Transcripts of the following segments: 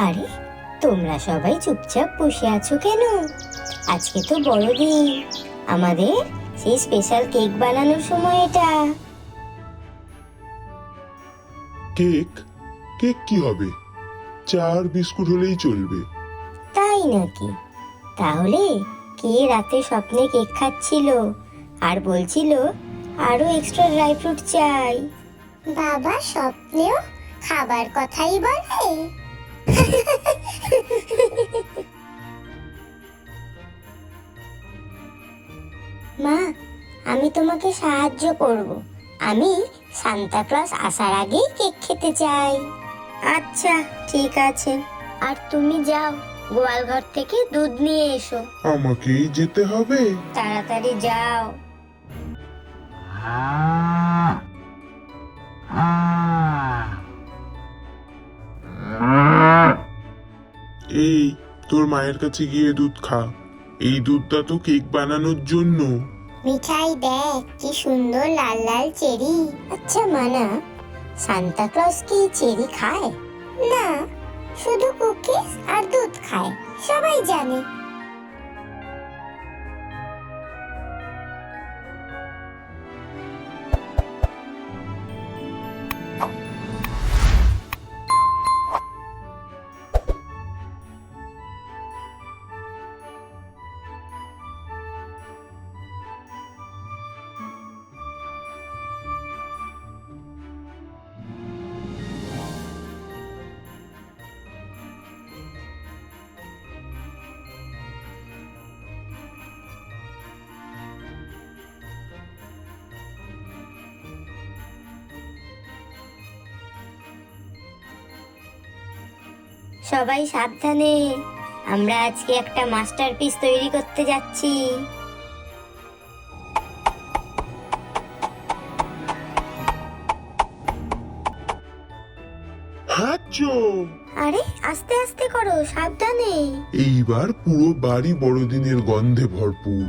আরে, তোমরা সবাই চুপচাপ বসে আছো কেন? আজকে তো বড়দিন, আমাদের সেই স্পেশাল কেক বানানোর সময় এটা। কেক? কেক কি হবে? চা আর বিস্কুট হলেই চলবে। তাই নাকি? তাহলে কে রাতে স্বপ্নে কেক খাচ্ছিল আর বলছিল আরো এক্সট্রা ড্রাই ফ্রুট চাই? বাবা স্বপ্নেও খাবার কথাই বলে। মা, আমি তোমাকে সাহায্য করব। আমি সান্তা ক্লজ আসার আগেই কেক খেতে চাই। আচ্ছা, ঠিক আছে। আর তুমি যাও, গোয়াল ঘর থেকে দুধ নিয়ে এসো। আমাকেই যেতে হবে? তাড়াতাড়ি যাও। এই, তোর মায়ের কাছে গিয়ে দুধ খা। এই দুধটা তো কেক বানানোর জন্য। মিঠাই দেখ কি সুন্দর লাল লাল চেরি। আচ্ছা মানা, সান্তা ক্লজ কি চেরি খায়? না, শুধু কুকিজ আর দুধ খায়, সবাই জানে। সবাই সাবধানে, আমরা আজকে একটা মাস্টারপিস তৈরি করতে যাচ্ছি। হাঁচো! আরে, আস্তে আস্তে করো, সাবধানে। এইবার পুরো বাড়ি বড়দিনের গন্ধে ভরপুর।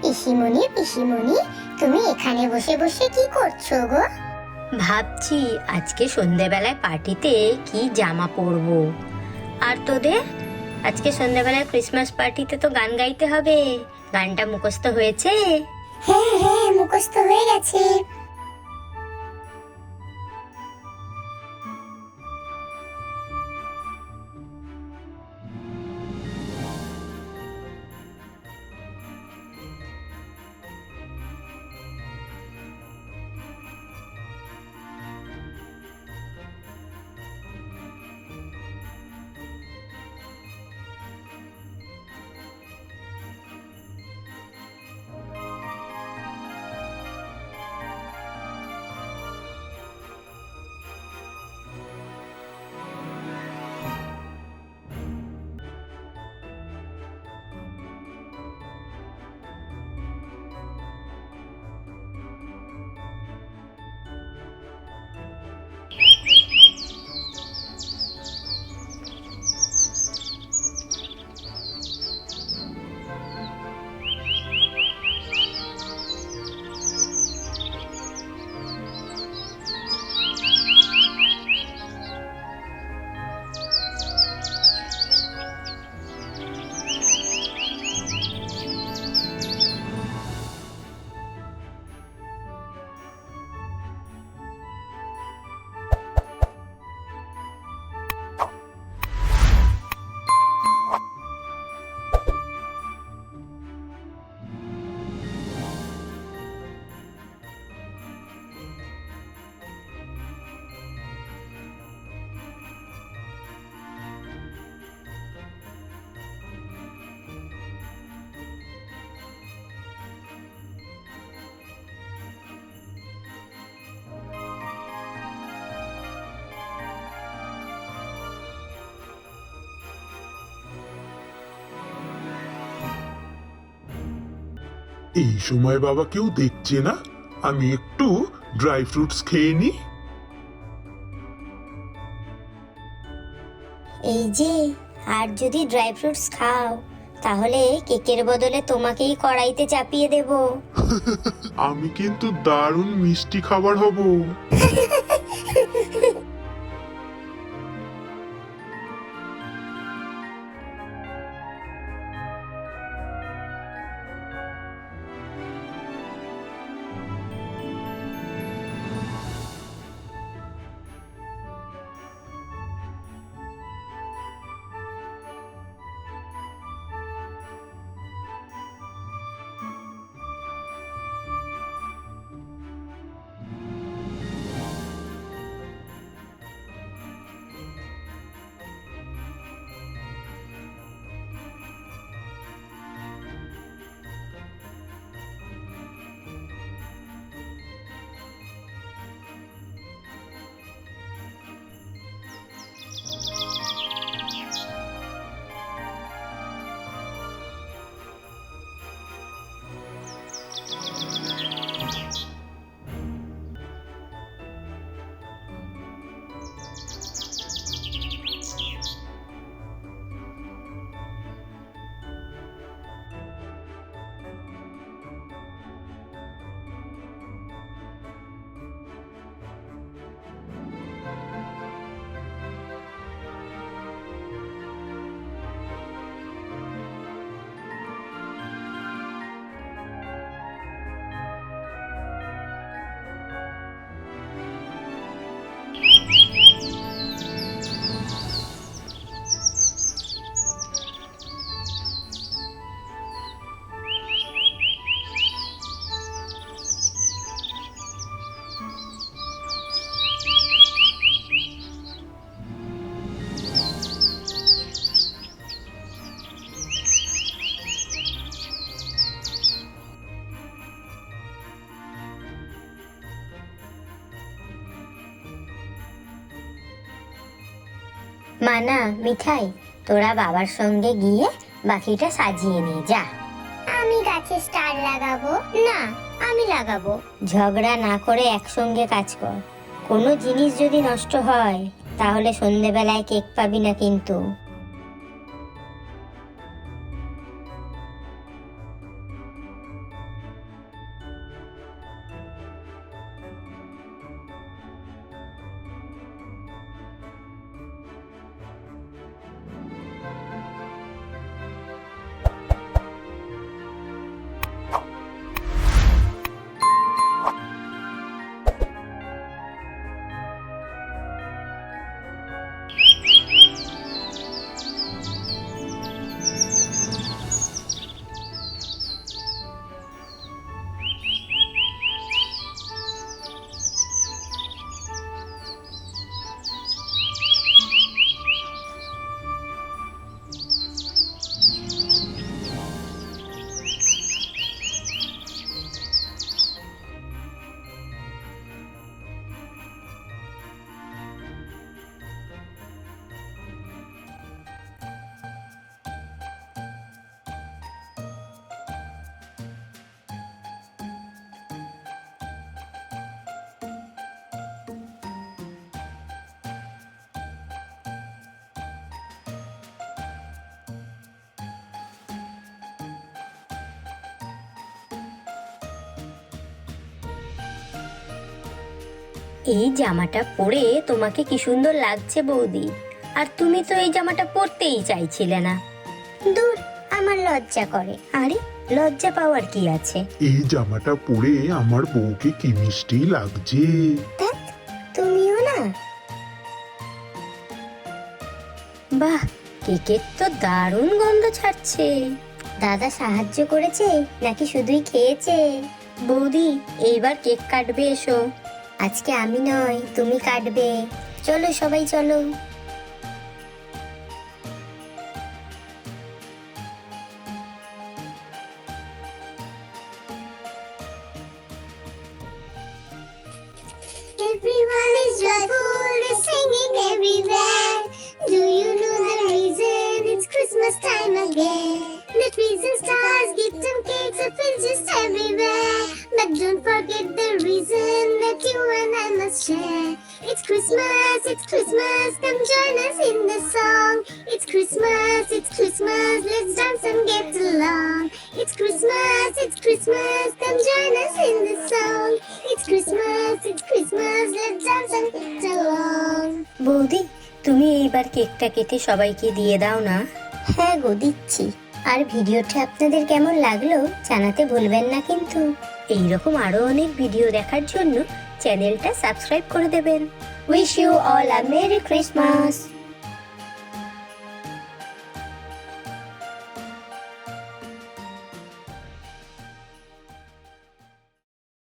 পিসিমণি পিসিমণি, তুমি এখানে বসে বসে কি করছো গো? ভাবছি আজকে সন্ধেবেলায় পার্টিতে কি জামা পরবো। আর তোদের? আজকে সন্ধেবেলায় ক্রিসমাস পার্টিতে তো গান গাইতে হবে। গানটা মুখস্থ হয়েছে? হ্যাঁ হ্যাঁ, মুখস্থ হয়ে গেছে। এই সময় বাবা কেউ দেখছে না, আমি একটু ড্রাই ফ্রুটস খেয়ে নি। এই যে, আর যদি ড্রাই ফ্রুটস খাও তাহলে কেকের বদলে তোমাকেই কড়াইতে চাপিয়ে দেব। আমি কিন্তু দারুণ মিষ্টি খাবার হব। মানা, মিঠাই, তোরা বাবার সঙ্গে গিয়ে বাকিটা সাজিয়ে নে যা। আমি গাছে স্টার লাগাবো। না, আমি লাগাবো। ঝগড়া না করে একসঙ্গে কাজ কর। কোনো জিনিস যদি নষ্ট হয় তাহলে সন্ধেবেলায় কেক পাবি না কিন্তু। এই জামাটা পরে তোমাকে কি সুন্দর লাগছে বৌদি। আর তুমি তো এই জামাটা পরতেই চাইছিলে না। দূর, আমার লজ্জা করে। আরে, লজ্জা পাওয়ার কি আছে? এই জামাটা পরে আমার বউকে কি মিষ্টি লাগছে। তুমিও না? বাহ, কেকের তো দারুণ গন্ধ ছাড়ছে। দাদা সাহায্য করেছে নাকি শুধুই খেয়েছে? বৌদি, এইবার কেক কাটবে এসো। আজকে আমি নয়, তুমি কাটবে। চলো সবাই চলো। Everyone is joyful, they're singing everywhere. Do you know the reason? It's Christmas time again. The trees and stars, gifts and cakes are filled just everywhere. But don't forget the reason that you and I must share. It's Christmas, come join us in the song. It's Christmas, let's dance and get along. It's Christmas, come join us in the song. It's Christmas, let's dance and get along. বৌদি, তুমি এইবার কেকটা কেটে সবাইকে দিয়ে দাও না। হ্যাঁ গো, দিচ্ছি। আর ভিডিওটা আপনাদের কেমন লাগলো জানাতে ভুলবেন না কিন্তু। এইরকম আরো অনেক ভিডিও দেখার জন্য চ্যানেলটা সাবস্ক্রাইব করে দেবেন। Wish you all a merry Christmas.